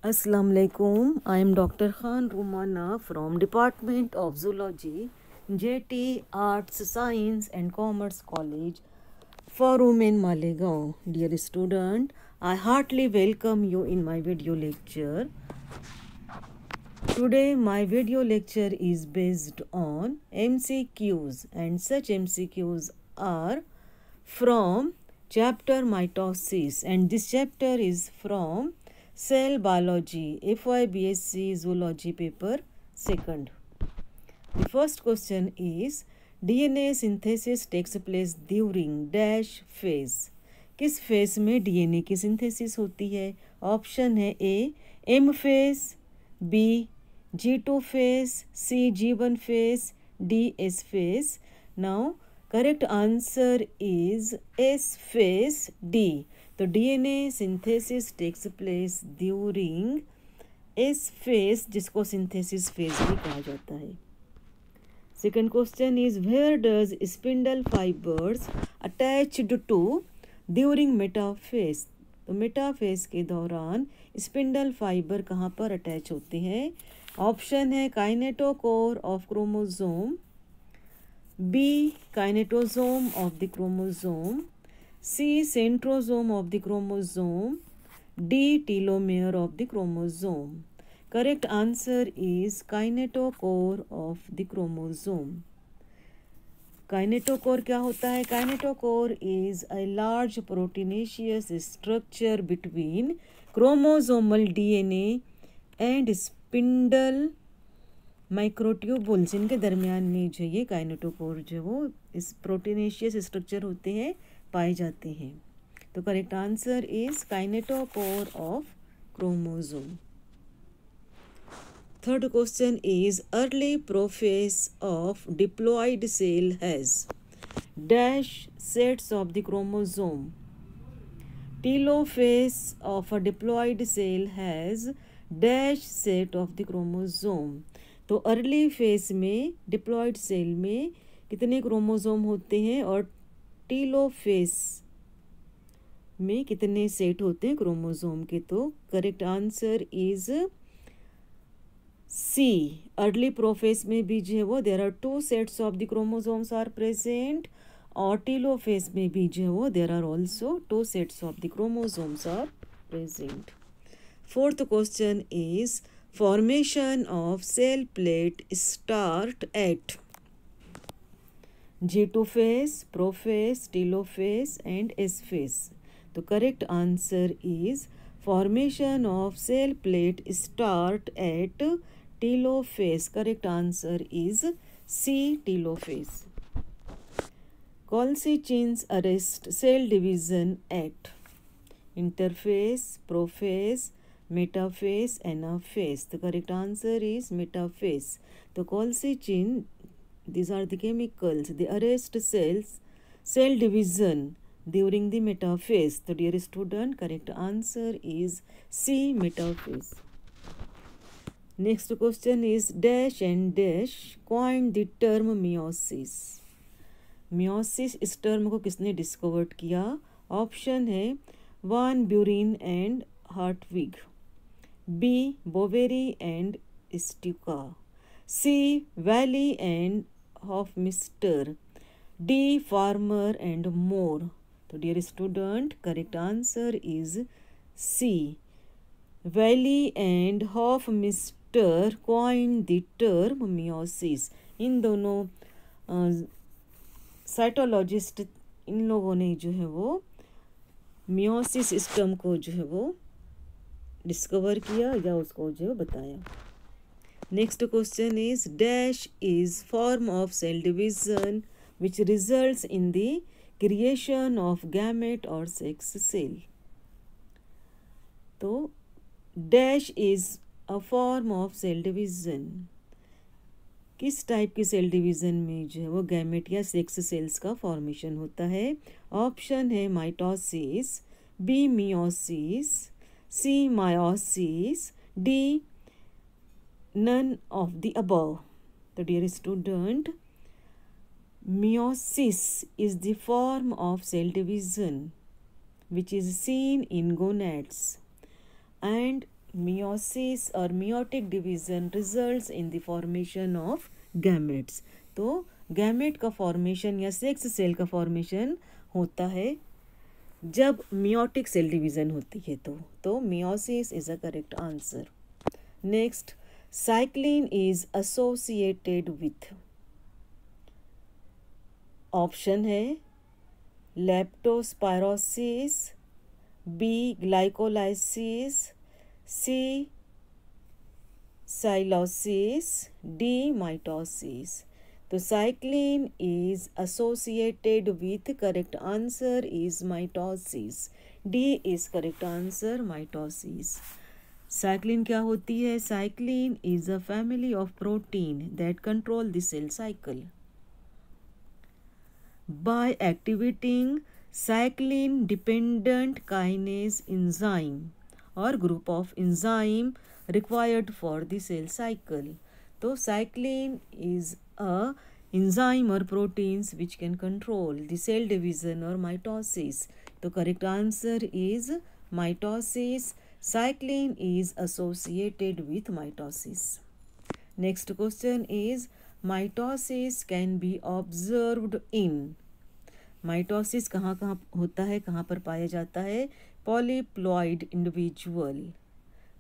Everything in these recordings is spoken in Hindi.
Assalamu alaikum. I am Dr. Khan Rumana from Department of Zoology, JT Arts, Science and Commerce College for Women Malegaon. Dear student, I heartily welcome you in my video lecture. Today my video lecture is based on MCQs, and such MCQs are from chapter mitosis, and this chapter is from cell biology FYBSc zoology paper 2nd. The first question is DNA synthesis takes place during dash phase. किस फेज में डीएनए की सिंथेसिस होती है? ऑप्शन है A M phase, B G2 phase, C G1 phase, D S phase. Now correct answer is S phase D. तो DNA synthesis takes place during S phase, जिसको synthesis phase भी कहा जाता है. Second question is where does spindle fibers attached to during metaphase? तो मेटाफेज के दौरान स्पिंडल फाइबर कहाँ पर अटैच होते हैं? ऑप्शन है kinetochore of chromosome, B kinetosome of the chromosome, C centrosome of the chromosome, D telomere of the chromosome. Correct answer is kinetochore of the chromosome. Kinetochore क्या होता है? Kinetochore is a large proteinaceous structure between chromosomal DNA and spindle microtubules. इनके दरमियान में जो ये काइनेटोकोर जो वो इस प्रोटीनेशियस स्ट्रक्चर होते हैं पाए जाते हैं. तो correct answer is kinetochore of chromosome. Third question is early prophase of diploid cell has dash sets of the chromosome. Telophase of a diploid cell has dash set of the chromosome. तो अर्ली फेज में डिप्लॉइड सेल में कितने क्रोमोसोम होते हैं और टीलोफेज में कितने सेट होते हैं क्रोमोसोम के? तो correct answer is C. Early prophase में भी जो है वो there are 2 sets of the chromosomes are present, और टीलोफेज में भी जो है वो there are also 2 sets of the chromosomes are present. Fourth question is formation of cell plate start at G2 phase, prophase, telophase and S phase. तो correct answer is formation of cell plate start at telophase. Correct answer is C telophase. Colchicines arrest cell division at interphase, prophase, metaphase, anaphase. The correct answer is metaphase. The colchicine, these are the chemicals, they arrest cell division during the metaphase. So dear student, correct answer is C metaphase. Next question is dash and dash coined the term meiosis. meiosis इस टर्म को किसने डिस्कवर्ड किया? ऑप्शन है Van Buren and Hertwig, B Boveri and Stuka, C Valley and Hofmeister, D Farmer and Moore. तो dear student, correct answer is C. Valley and Hofmeister coined the term meiosis. इन दोनों साइटोलॉजिस्ट, इन लोगों ने जो है वो मियोसिस सिस्टम को जो है वो डिस्कवर किया या उसको जो है बताया. Next question is dash is form of cell division which results in the creation of gamete और सेक्स सेल. तो dash is a form of cell division. किस टाइप की सेल डिवीजन में जो है वो गैमेट या सेक्स सेल्स का फॉर्मेशन होता है? ऑप्शन है mitosis, B meiosis, C myosis, D none of the above. तो dear student, meiosis is the form of cell division which is seen in gonads, and meiosis or meiotic division results in the formation of gametes. तो गैमेट का फॉर्मेशन या सेक्स सेल का फॉर्मेशन होता है जब meiotic सेल डिवीजन होती है तो meiosis is a correct answer. Next, cyclin is associated with. Option है leptospirosis, B glycolysis, C psilosis, D mitosis. तो cyclin is associated with, correct answer is mitosis. D is correct answer, mitosis. Cyclin क्या होती है? Cyclin is a family of protein that control the cell cycle. By activating cyclin dependent kinase enzyme or group of enzyme required for the cell cycle. तो cyclin is a enzyme or proteins which can control the cell division or mitosis. तो correct answer is mitosis. Cyclin is associated with mitosis. Next question is mitosis can be observed in. Mitosis कहाँ कहाँ होता है, कहाँ पर पाया जाता है? Polyploid individual,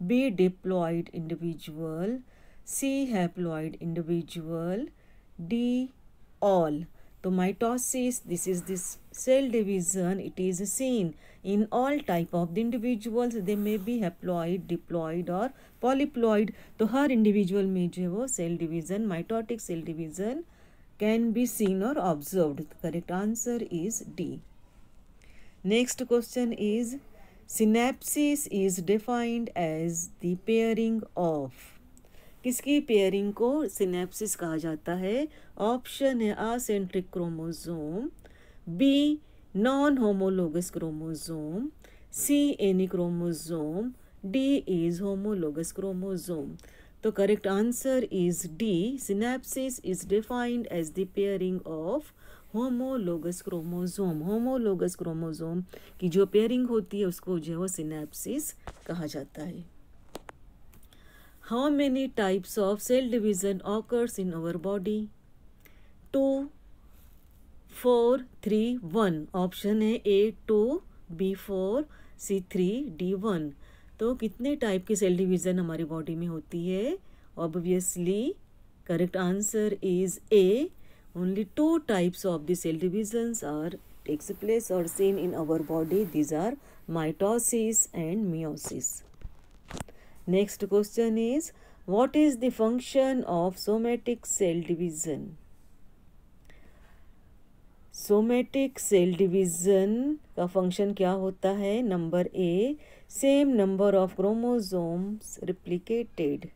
B diploid individual, C haploid individual, D all. तो mitosis, this is this cell division, it is seen in all type of the individuals. they may be haploid, diploid और polyploid. तो हर इंडिविजुअल में जो है वो cell division, mitotic cell division can be seen और observed. Correct answer is D. Next question is synapsis is defined as the pairing of. किसकी पेयरिंग को सिनेप्सिस कहा जाता है? ऑप्शन है acentric chromosome, B non homologous chromosome, C any chromosome, D is homologous chromosome. तो correct answer is D. Synapsis is defined as the pairing of homologous chromosome. Homologous chromosome की जो पेयरिंग होती है उसको जो है वो सिनेप्सिस कहा जाता है. How many types of cell division occurs in our body? 2, 4, 3, 1. Option है ए 2, बी 4, सी 3, डी 1. तो कितने टाइप की सेल डिवीज़न हमारी बॉडी में होती है? Obviously correct answer is A. Only 2 types of the cell divisions are takes place और seen in our body. These are mitosis and meiosis. Next question is what is the function of somatic cell division? Somatic cell division का फंक्शन क्या होता है? Number A same number of chromosomes replicated,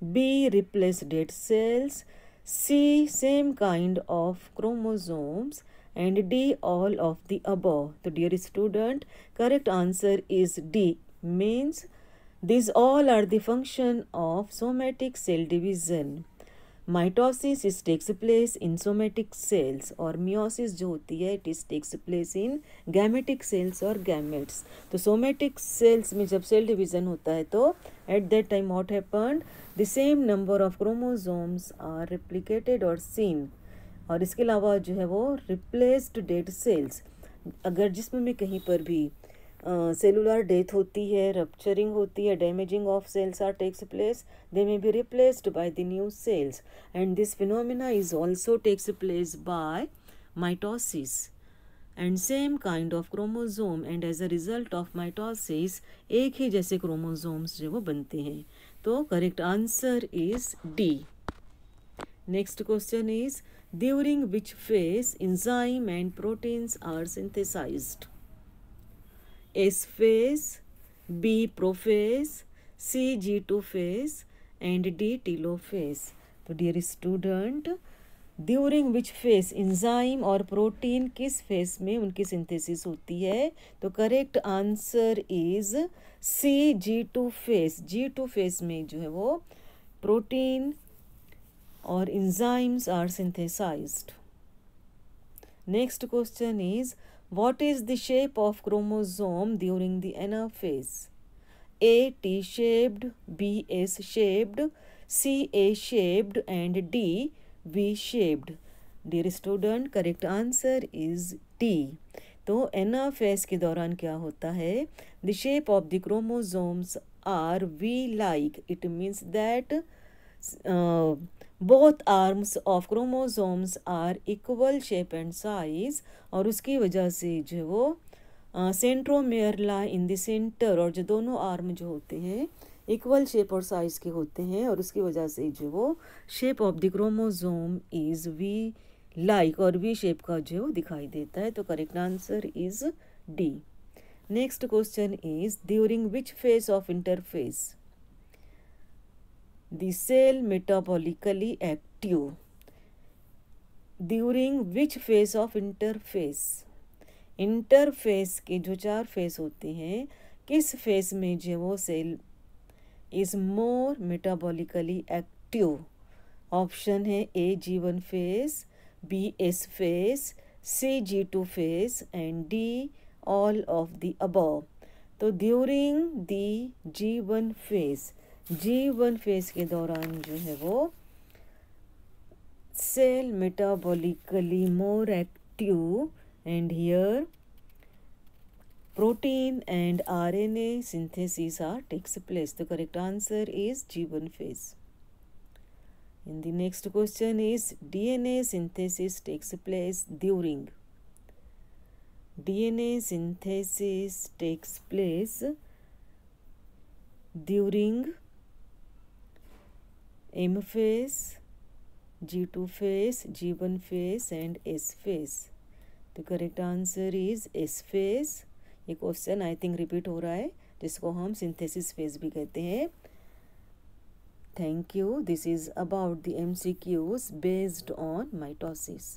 B replace dead cells, C same kind of chromosomes and D all of the above. तो dear student, correct answer is D. Means these all are the function of somatic cell division. Mitosis is takes place in somatic cells और मियोसिस जो होती है it is takes place in gametic cells और गैमेट्स. तो सोमेटिक सेल्स में जब सेल डिवीजन होता है तो at that time what happened, the same number of chromosomes are replicated और सीन. और इसके अलावा जो है वो रिप्लेस्ड डेड सेल्स. अगर जिस्म में कहीं पर भी सेलुलर डेथ होती है, रप्चरिंग होती है, damaging of cells are takes place, they may be replaced by the new cells, and this phenomena is also takes place by mitosis and same kind of chromosome, and as a result of mitosis एक ही जैसे क्रोमोसोम्स जो वो बनते हैं. तो correct answer is D. Next question is during which phase enzyme and proteins are synthesized? S phase, B prophase, C G2 phase and D telophase. तो dear student, during which phase enzyme और प्रोटीन किस फेज में उनकी सिंथेसिस होती है? तो correct answer is C G2 phase. G2 phase में जो है वो प्रोटीन और enzymes are synthesized. Next question is what is the shape of chromosome during the anaphase? A T shaped, B S shaped, C A shaped and D V shaped. Dear student, correct answer is D. तो एनाफेज के दौरान क्या होता है? The shape of the chromosomes are V like. It means that both arms of chromosomes are equal shape and size. और उसकी वजह से जो वो centromere lie in the centre, और जो दोनों आर्म जो होते हैं इक्वल शेप और साइज के होते हैं, और उसकी वजह से जो वो shape of the chromosome is V like, और वी शेप का जो दिखाई देता है. तो correct answer is D. Next question is during which phase of interphase the cell metabolically active. During which phase of interphase. Interphase के जो 4 फेस होते हैं, किस फेस में जो वो cell is more metabolically active. Option है A G1 phase, B S phase, C G2 phase and D all of the above. तो during the G1 phase, G1 phase के दौरान जो है वो cell metabolically more active, and here protein and RNA synthesis takes place. The correct answer is G1 phase. And the next question is DNA synthesis takes place during. DNA synthesis takes place during M phase, G2 phase, G1 phase and S phase. तो correct answer is S phase. ये क्वेश्चन आई थिंक रिपीट हो रहा है, जिसको हम सिंथेसिस फेज भी कहते हैं. Thank you. This is about the MCQs based on mitosis.